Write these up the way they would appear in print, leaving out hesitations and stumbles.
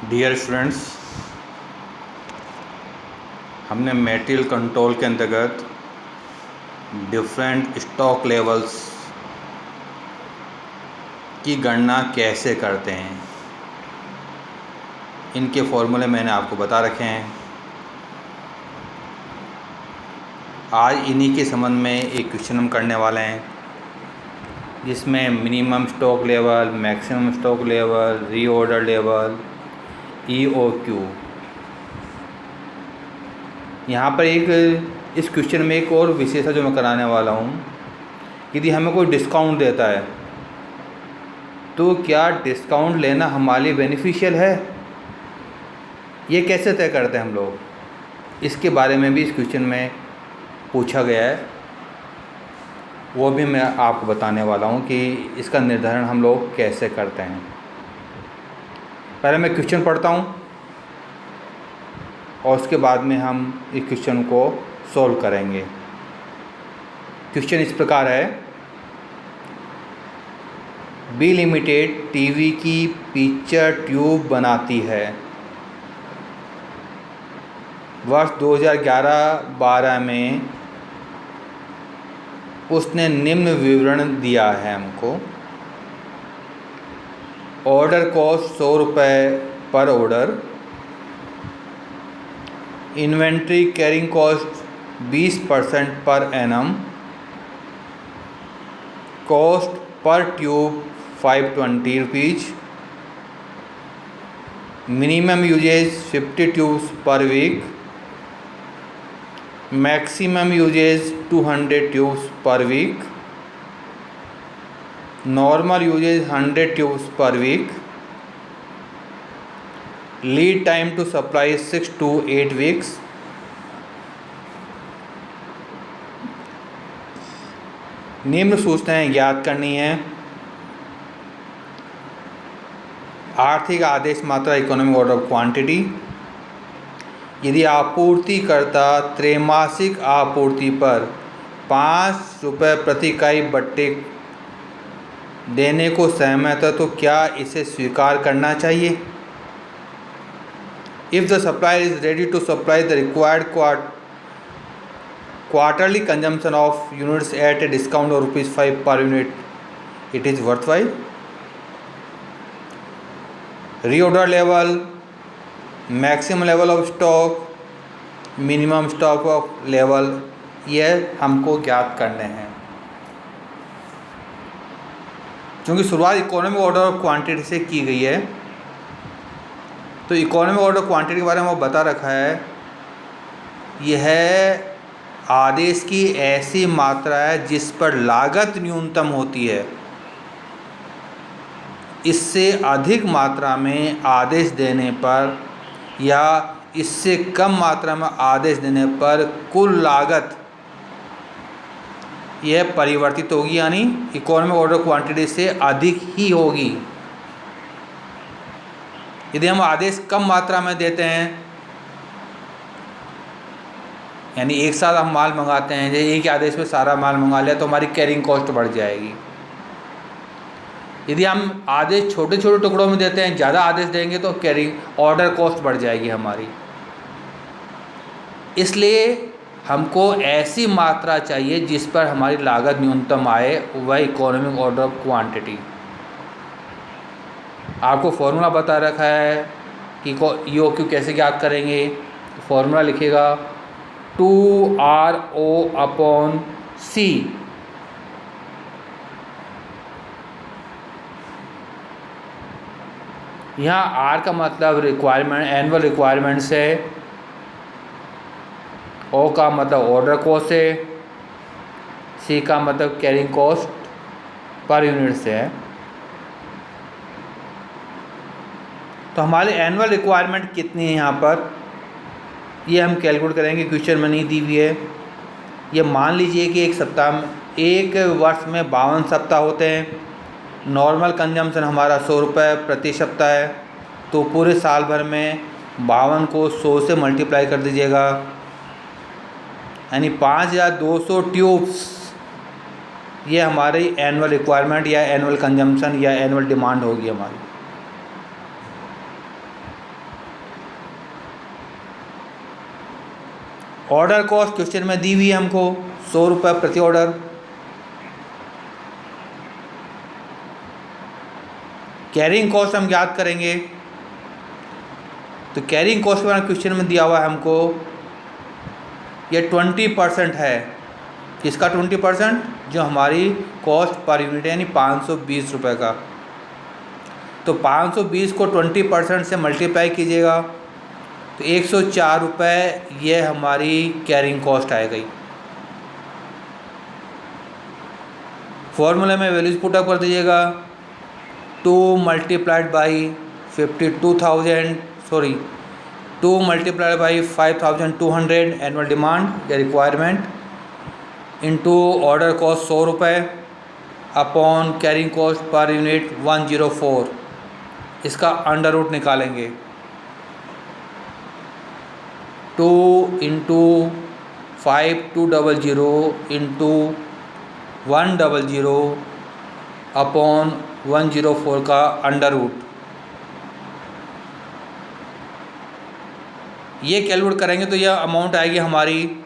Dear students, हमने material control के अंतर्गत डिफरेंट स्टॉक लेवल्स की गणना कैसे करते हैं, इनके फॉर्मूले मैंने आपको बता रखे हैं। आज इन्हीं के संबंध में एक क्वेश्चन हम करने वाले हैं, जिसमें minimum stock level, maximum stock level, reorder level, EOQ। यहाँ पर इस क्वेश्चन में एक और विशेषता जो मैं कराने वाला हूँ, यदि हमें कोई डिस्काउंट देता है तो क्या डिस्काउंट लेना हमारे लिए बेनिफिशियल है, ये कैसे तय करते हैं हम लोग, इसके बारे में भी इस क्वेश्चन में पूछा गया है। वो भी मैं आपको बताने वाला हूँ कि इसका निर्धारण हम लोग कैसे करते हैं। पहले मैं क्वेश्चन पढ़ता हूँ और उसके बाद में हम इस क्वेश्चन को सॉल्व करेंगे। क्वेश्चन इस प्रकार है, बी लिमिटेड टीवी की पिक्चर ट्यूब बनाती है। वर्ष 2011-12 में उसने निम्न विवरण दिया है हमको। ऑर्डर कॉस्ट 100 रुपये पर order, inventory carrying cost 20% per annum, cost per tube 520 rupees, minimum usages 50 tubes per week, maximum usages 200 tubes per week, normal usages 100 tubes per week, lead time to supply 6 to 8 weeks, निम्न सूचनाएं ज्ञात करनी है। आर्थिक आदेश मात्रा economic order of quantity, यदि आपूर्तिकर्ता त्रैमासिक आपूर्ति पर 5 रुपये प्रति इकाई बट्टे देने को सहमत है तो क्या इसे स्वीकार करना चाहिए। If the supplier is ready to supply the required quarterly consumption of units at a discount of ₹5 per unit, it is worthwhile. Reorder level, maximum level of stock, minimum stock of level, ये हमको ज्ञात करने हैं। क्योंकि शुरुआत economic order of quantity से की गई है, तो इकोनॉमिक ऑर्डर क्वांटिटी के बारे में वो बता रखा है। यह आदेश की ऐसी मात्रा है जिस पर लागत न्यूनतम होती है। इससे अधिक मात्रा में आदेश देने पर या इससे कम मात्रा में आदेश देने पर कुल लागत यह परिवर्तित होगी, यानी इकोनॉमिक ऑर्डर क्वांटिटी से अधिक ही होगी। यदि हम आदेश कम मात्रा में देते हैं, यानी एक साथ हम माल मंगाते हैं, जैसे एक ही आदेश में सारा माल मंगा लिया तो हमारी कैरिंग कॉस्ट बढ़ जाएगी। यदि हम आदेश छोटे छोटे टुकड़ों में देते हैं, ज़्यादा आदेश देंगे तो कैरिंग ऑर्डर कॉस्ट बढ़ जाएगी हमारी। इसलिए हमको ऐसी मात्रा चाहिए जिस पर हमारी लागत न्यूनतम आए, वह इकोनॉमिक ऑर्डर ऑफ क्वांटिटी। आपको फॉर्मूला बता रखा है कि EOQ कैसे ज्ञात करेंगे। फॉर्मूला लिखेगा 2RO/C। यहाँ R का मतलब रिक्वायरमेंट, एनुअल रिक्वायरमेंट्स है। O का मतलब ऑर्डर कॉस्ट है। C का मतलब कैरिंग कॉस्ट पर यूनिट से है। तो हमारे एनुअल रिक्वायरमेंट कितनी है यहाँ पर, ये हम कैलकुलेट करेंगे। क्वेश्चन में नहीं दी हुई है। ये मान लीजिए कि एक वर्ष में 52 सप्ताह होते हैं। नॉर्मल कंजम्पशन हमारा 100 रुपये प्रति सप्ताह है, तो पूरे साल भर में 52 को 100 से मल्टीप्लाई कर दीजिएगा, यानी 5200 ट्यूब्स। ये हमारी एनुअल रिक्वायरमेंट या एनुअल कंजम्पशन या एनुअल डिमांड होगी हमारी। ऑर्डर कॉस्ट क्वेश्चन में दी हुई है हमको 100 रुपये प्रति ऑर्डर। कैरिंग कॉस्ट हम याद करेंगे, तो कैरिंग कॉस्ट के बारे में क्वेश्चन में दिया हुआ है हमको, ये 20% है। किसका 20%? जो हमारी कॉस्ट पर यूनिट है, यानी 520 रुपये का। तो 520 को 20% से मल्टीप्लाई कीजिएगा तो 104 रुपये ये हमारी कैरिंग कॉस्ट आ गई। फॉर्मूले में वैल्यूज पुटअप कर दीजिएगा, 2 मल्टीप्लाइड बाई 5200 एनुअल डिमांड या रिक्वायरमेंट इनटू ऑर्डर कॉस्ट 100 रुपये upon carrying cost per unit 104। इसका अंडर रूट निकालेंगे, 2 इंटू 5200 इंटू 100 अपॉन 104 का अंडर रूट। ये कैलकुलेट करेंगे तो यह अमाउंट आएगी हमारी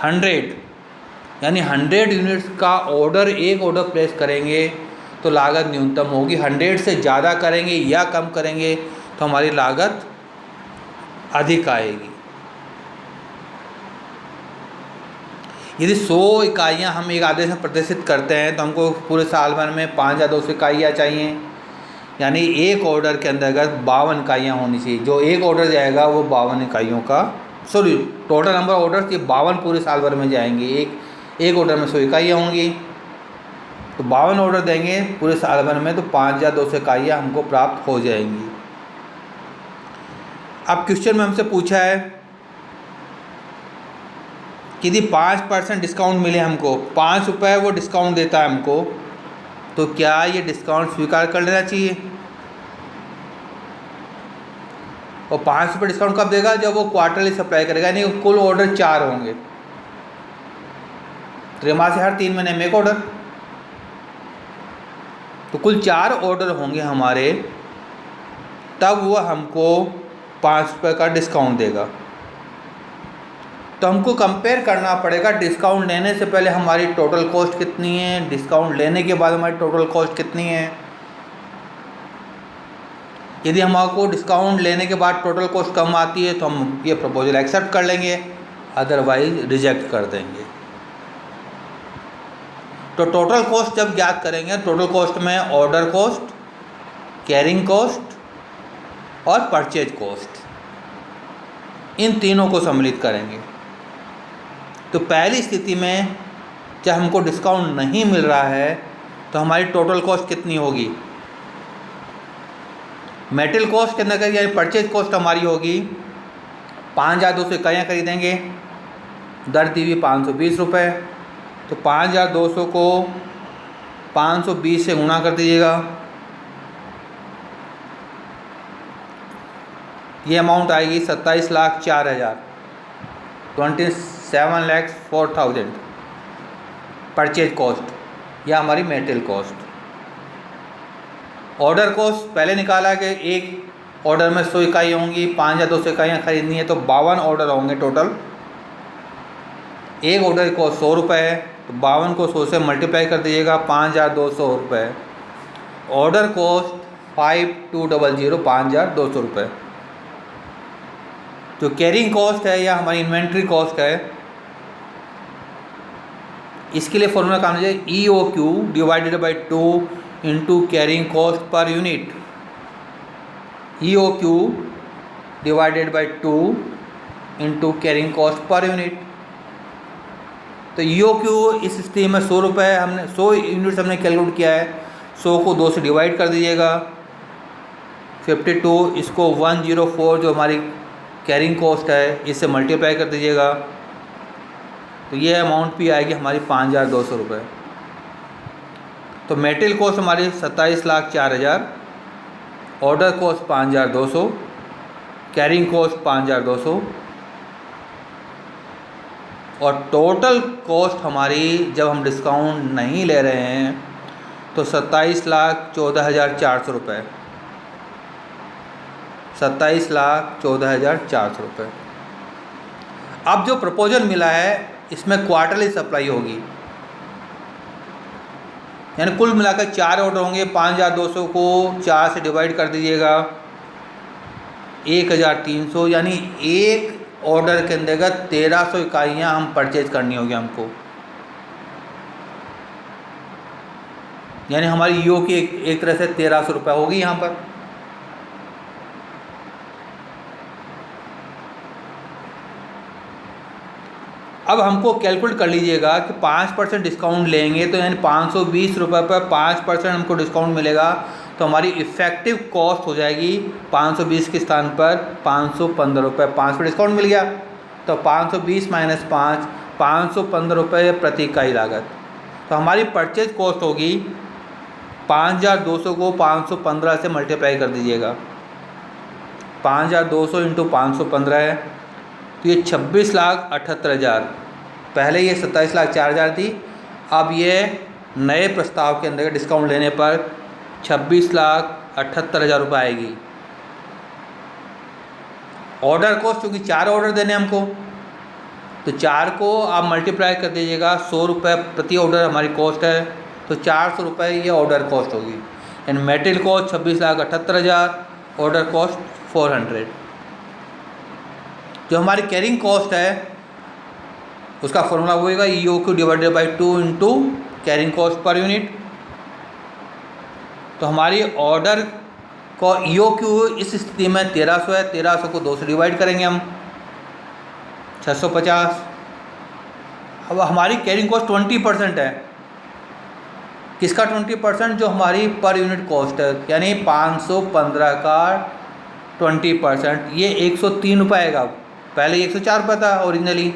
100, यानी 100 यूनिट्स का ऑर्डर, एक ऑर्डर प्लेस करेंगे तो लागत न्यूनतम होगी। 100 से ज़्यादा करेंगे या कम करेंगे तो हमारी लागत अधिक आएगी। यदि 100 इकाइयाँ हम एक आदेश में प्रदर्शित करते हैं तो हमको पूरे साल भर में 5200 इकाइयाँ चाहिए, यानी एक ऑर्डर के अंतर्गत 52 इकाइयाँ होनी चाहिए। जो एक ऑर्डर जाएगा वो 52 इकाइयों का, सॉरी टोटल नंबर ऑर्डर ये 52 पूरे साल भर में जाएंगे। एक ऑर्डर में 100 इकाइयाँ होंगी, तो 52 ऑर्डर देंगे पूरे साल भर में तो 5200 इकाइयाँ हमको प्राप्त हो जाएंगी। अब क्वेश्चन में हमसे पूछा है कि यदि 5% डिस्काउंट मिले हमको, 5 रुपये वो डिस्काउंट देता है हमको, तो क्या ये डिस्काउंट स्वीकार कर लेना चाहिए? और 5 रुपये डिस्काउंट कब देगा? जब वो क्वार्टरली सप्लाई करेगा, यानी कुल ऑर्डर 4 होंगे, त्रैमासिक हर 3 महीने में एक ऑर्डर, तो कुल 4 ऑर्डर होंगे हमारे, तब वो हमको 5 रुपये का डिस्काउंट देगा। तो हमको कंपेयर करना पड़ेगा डिस्काउंट लेने से पहले हमारी टोटल कॉस्ट कितनी है, डिस्काउंट लेने के बाद हमारी टोटल कॉस्ट कितनी है। यदि हमको डिस्काउंट लेने के बाद टोटल कॉस्ट कम आती है तो हम ये प्रपोजल एक्सेप्ट कर लेंगे, अदरवाइज रिजेक्ट कर देंगे। तो टोटल कॉस्ट जब ज्ञात करेंगे, टोटल कॉस्ट में ऑर्डर कॉस्ट, कैरिंग कॉस्ट और परचेज कॉस्ट, इन तीनों को सम्मिलित करेंगे। तो पहली स्थिति में जब हमको डिस्काउंट नहीं मिल रहा है तो हमारी टोटल कॉस्ट कितनी होगी? मेटेरियल कॉस्ट के अंदर यानी परचेज कॉस्ट हमारी होगी 5200 इकाइयाँ खरीदेंगे, दर दी हुई 520 रुपये, तो 5200 को 520 से गुणा कर दीजिएगा, ये अमाउंट आएगी 27,04,000, 27,04,000 परचेज कॉस्ट, या हमारी मेटेरियल कॉस्ट। ऑर्डर कॉस्ट पहले निकाला कि एक ऑर्डर में 100 इकाई होंगी, 5200 इकाइयाँ खरीदनी है, तो 52 ऑर्डर होंगे टोटल। एक ऑर्डर को 100 रुपये है, तो 52 को 100 से मल्टीप्लाई कर दीजिएगा, 5200 रुपये। ऑर्डर कॉस्ट 5200, 5200 रुपये। जो कैरिंग कॉस्ट है या हमारी इन्वेंट्री कॉस्ट है, इसके लिए फॉर्मूला काम लीजिए, EOQ divided by 2 into carrying cost per unit. EOQ divided by 2 into carrying cost per unit. तो EOQ इस स्थिति में 100 रुपये, हमने 100 यूनिट्स हमने कैलकुलेट किया है, 100 को 2 से डिवाइड कर दीजिएगा, 52, इसको 104 जो हमारी कैरिंग कॉस्ट है इससे मल्टीप्लाई कर दीजिएगा, तो ये अमाउंट भी आएगी हमारी 5200 रुपये। तो मेटेरियल कॉस्ट हमारी 27,04,000, ऑर्डर कॉस्ट 5200, कैरिंग कॉस्ट 5200, और टोटल कॉस्ट हमारी जब हम डिस्काउंट नहीं ले रहे हैं तो तो 27,14,400 रुपये, 27,14,400 रुपये। अब जो प्रपोजल मिला है इसमें क्वार्टरली सप्लाई होगी, यानी कुल मिलाकर 4 ऑर्डर होंगे। 5,200 को 4 से डिवाइड कर दीजिएगा, 1,300, यानी एक ऑर्डर के अंतर्गत 1,300 इकाइयाँ हम परचेज करनी होगी हमको, यानी हमारी ईओ की एक तरह से 1,300 रुपये होगी यहाँ पर। अब हमको कैलकुलेट कर लीजिएगा कि 5% डिस्काउंट लेंगे तो यानी 520 रुपये पर 5% हमको डिस्काउंट मिलेगा, तो हमारी इफ़ेक्टिव कॉस्ट हो जाएगी 520 के स्थान पर 515 रुपये। 5 डिस्काउंट मिल गया तो 520 माइनस 5, 515 रुपये प्रति इकाई लागत। तो हमारी परचेज कॉस्ट होगी 5,200 को 515 से मल्टीप्लाई कर दीजिएगा, 5,200 इंटू 515 है तो ये 26,78,000। पहले ये 27,04,000 थी, अब ये नए प्रस्ताव के अंदर डिस्काउंट लेने पर 26,78,000 रुपये आएगी। ऑर्डर कॉस्ट क्योंकि 4 ऑर्डर देने हमको, तो 4 को आप मल्टीप्लाई कर दीजिएगा, 100 रुपये प्रति ऑर्डर हमारी कॉस्ट है, तो 400 रुपये ये ऑर्डर कॉस्ट होगी। And material cost 26,78,000, order cost 400। जो हमारी कैरिंग कॉस्ट है उसका फॉर्मूला होगा EOQ divided by 2 into carrying cost per unit. तो हमारी ऑर्डर को EOQ इस स्थिति में 1,300 है, 1,300 को 2 से डिवाइड करेंगे हम, 650। अब हमारी कैरिंग कॉस्ट 20% है। किसका 20%? जो हमारी पर यूनिट कॉस्ट है, यानी 515 का 20%, ये 103 रुपये आएगा। पहले 104 रुपये था ओरिजिनली,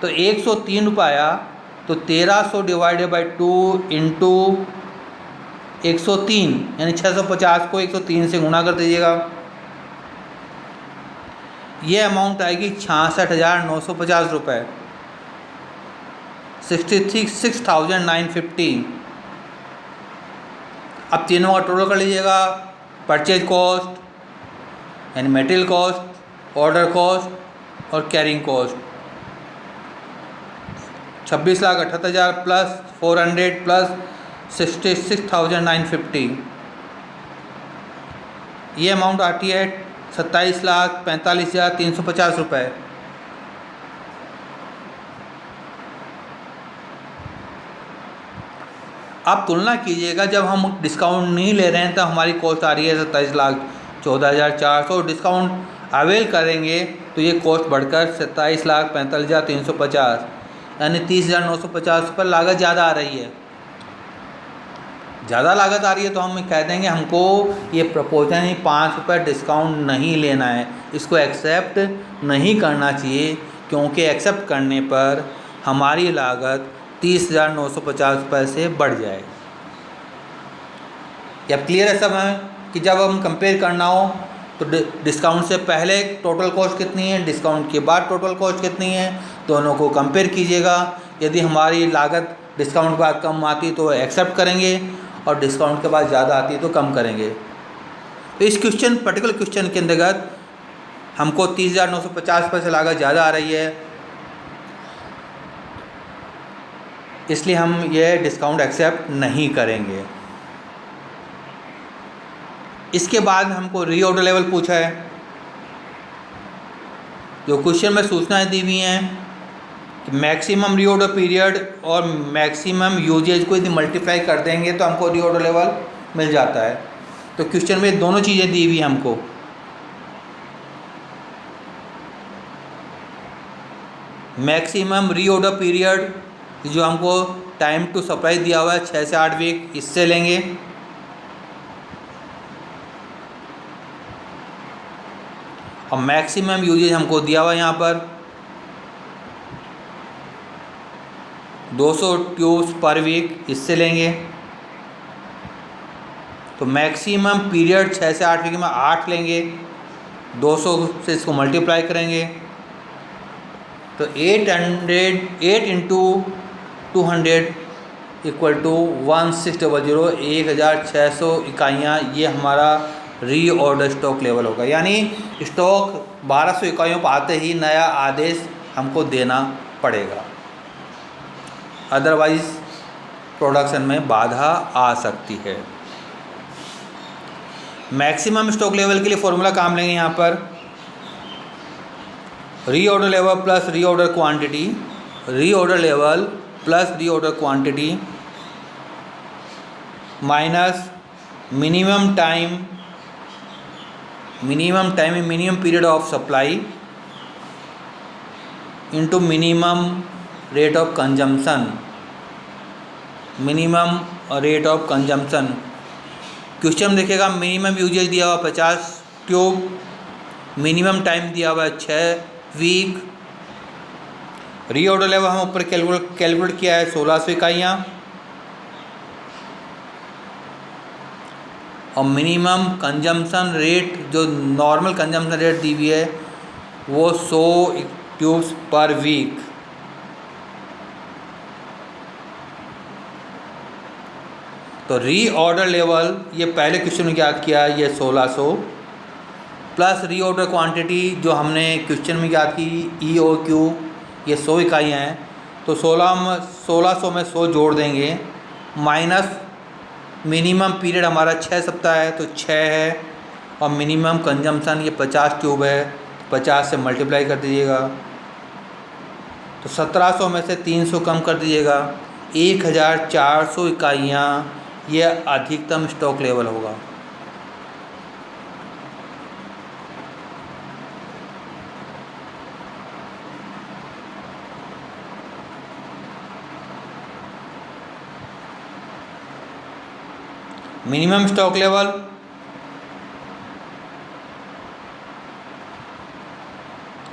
तो 103 रुपये आया। तो 1,300 डिवाइडेड बाई 2 इंटू 103, यानी 650 को 103 से गुणा कर दीजिएगा, ये अमाउंट आएगी 66,950 रुपये, 66,950। अब तीनों का टोटल कर लीजिएगा, परचेज कॉस्ट यानी मटेरियल कॉस्ट, ऑर्डर कॉस्ट और कैरिंग कॉस्ट। 26,78,000 प्लस 400 प्लस 66,950, ये अमाउंट आती है 27,45,350 रुपये। आप तुलना कीजिएगा, जब हम डिस्काउंट नहीं ले रहे हैं तो हमारी कॉस्ट आ रही है 27,14,400, डिस्काउंट अवेल करेंगे तो ये कॉस्ट बढ़कर 27,45,350, यानी 30,950 रुपये लागत ज़्यादा आ रही है। ज़्यादा लागत आ रही है तो हम कह देंगे हमको ये प्रपोजल ही 5 रुपये डिस्काउंट नहीं लेना है, इसको एक्सेप्ट नहीं करना चाहिए, क्योंकि एक्सेप्ट करने पर हमारी लागत 30,950 रुपये से बढ़ जाए। अब क्लियर है सब है कि जब हम कंपेयर करना हो तो डिस्काउंट से पहले टोटल कॉस्ट कितनी है, डिस्काउंट के बाद टोटल कॉस्ट कितनी है, दोनों को कंपेयर कीजिएगा। यदि हमारी लागत डिस्काउंट के बाद कम आती तो एक्सेप्ट करेंगे, और डिस्काउंट के बाद ज़्यादा आती तो कम करेंगे। तो इस क्वेश्चन पर्टिकुलर क्वेश्चन के अंतर्गत हमको 30,950 रुपये से लागत ज़्यादा आ रही है, इसलिए हम ये डिस्काउंट एक्सेप्ट नहीं करेंगे। इसके बाद हमको रीऑर्डर लेवल पूछा है। जो क्वेश्चन में सूचनाएं दी हुई हैं कि मैक्सिमम रीऑर्डर पीरियड और मैक्सिमम यूजेज को यदि मल्टीप्लाई कर देंगे तो हमको रीऑर्डर लेवल मिल जाता है। तो क्वेश्चन में दोनों चीज़ें दी हुई हमको, मैक्सिमम रीऑर्डर पीरियड जो हमको टाइम टू सप्लाई दिया हुआ है 6 से 8 वीक, इससे लेंगे। और मैक्सिमम यूजेज हमको दिया हुआ है यहाँ पर 200 ट्यूब्स पर वीक, इससे लेंगे। तो मैक्सिमम पीरियड 6 से 8 वीक में 8 लेंगे, 200 से इसको मल्टीप्लाई करेंगे तो 8 इंटू 200 इक्वल टू 1600, 1600 इकाइयाँ, ये हमारा रीऑर्डर स्टॉक लेवल होगा। यानी स्टॉक 1200 इकाइयों पर आते ही नया आदेश हमको देना पड़ेगा, अदरवाइज़ प्रोडक्शन में बाधा आ सकती है। मैक्सिमम स्टॉक लेवल के लिए फॉर्मूला काम लेंगे यहाँ पर, reorder level plus reorder quantity, reorder level plus reorder quantity minus minimum time minimum period of supply into minimum rate of consumption, minimum rate of consumption. Question देखिएगा, minimum usage दिया हुआ 50 tube, minimum time दिया हुआ है 6 week, reorder level हम ऊपर calculate किया है 1600 इकाइयाँ, और मिनिमम कंजम्पशन रेट जो नॉर्मल कंजम्पशन रेट दी हुई है वो 100 ट्यूब्स पर वीक। तो रीऑर्डर लेवल ये पहले क्वेश्चन में याद किया, ये 1600 प्लस रीऑर्डर क्वांटिटी जो हमने क्वेश्चन में याद की EOQ, ये 100 इकाइयाँ हैं, तो 1600 में 100 जोड़ देंगे, माइनस मिनिमम पीरियड हमारा 6 सप्ताह है तो 6 है, और मिनिमम कंजम्पशन ये 50 ट्यूब है, 50 से मल्टीप्लाई कर दीजिएगा, तो 1700 में से 300 कम कर दीजिएगा, 1400 इकाइयाँ ये अधिकतम स्टॉक लेवल होगा। मिनिमम स्टॉक लेवल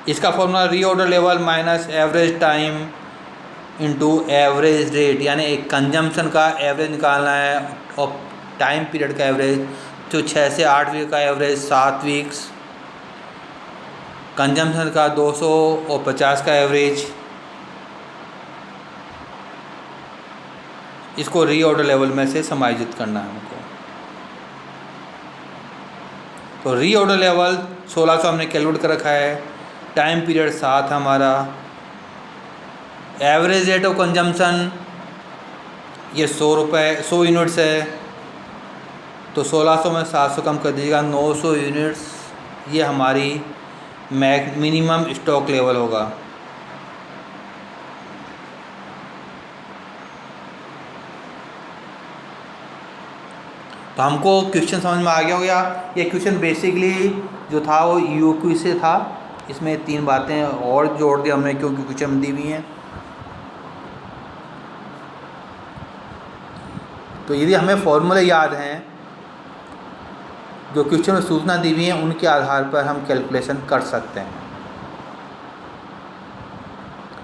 इसका formula reorder level minus average time into average rate, यानी एक कंजम्पशन का एवरेज निकालना है और टाइम पीरियड का एवरेज, तो 6 से 8 वीक का एवरेज 7 वीक्स, कंजम्पशन का 200 और 50 का एवरेज, इसको रीऑर्डर लेवल में से समायोजित करना है हमको। तो रीऑर्डर लेवल 1600 हमने कैलकुलेट कर रखा है, टाइम पीरियड 7 हमारा, एवरेज रेट ऑफ कंजम्पशन ये 100 यूनिट्स है, तो 1600 में 700 कम कर दीजिएगा, 900 यूनिट्स ये हमारी मिनिमम स्टॉक लेवल होगा। तो हमको क्वेश्चन समझ में आ गया होगा। ये क्वेश्चन बेसिकली जो था वो EOQ से था, इसमें 3 बातें और जोड़ दी हमने क्योंकि क्वेश्चन दी हुई हैं। तो यदि हमें फॉर्मूले याद हैं जो क्वेश्चन में सूचना दी हुई है, उनके आधार पर हम कैलकुलेशन कर सकते हैं।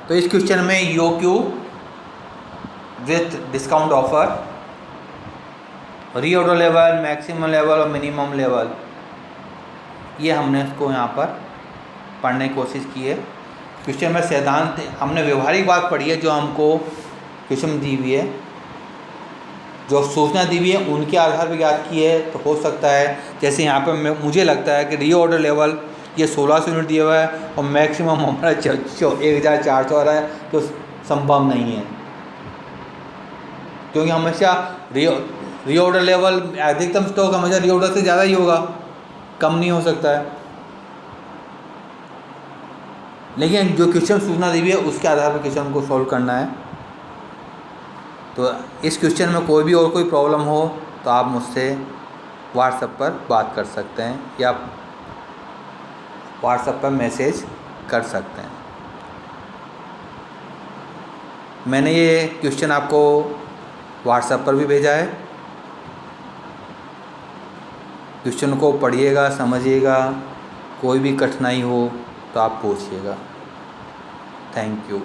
तो इस क्वेश्चन में EOQ with discount offer, reorder level, maximum level और मिनिमम लेवल, ये हमने इसको यहाँ पर पढ़ने की कोशिश की है। क्वेश्चन में सिद्धांत हमने व्यवहारिक बात पढ़ी है जो हमको क्वेश्चन में दी हुई है, जो सूचना दी हुई है उनके आधार पर याद की है। तो हो सकता है जैसे यहाँ पर मुझे लगता है कि रीऑर्डर लेवल ये 1600 यूनिट दिया हुआ है और मैक्सिमम हमारा 1400 आ रहा है, तो संभव नहीं है, क्योंकि हमेशा रीऑर्डर लेवल अधिकतम स्टॉक हमेशा रीऑर्डर से ज़्यादा ही होगा, कम नहीं हो सकता है। लेकिन जो क्वेश्चन सूचना दी हुई है उसके आधार पर क्वेश्चन को सॉल्व करना है। तो इस क्वेश्चन में कोई भी और कोई प्रॉब्लम हो तो आप मुझसे व्हाट्सएप पर बात कर सकते हैं या व्हाट्सएप पर मैसेज कर सकते हैं। मैंने ये क्वेश्चन आपको व्हाट्सएप पर भी भेजा है, क्वेश्चन को पढ़िएगा, समझिएगा, कोई भी कठिनाई हो तो आप पूछिएगा। Thank you.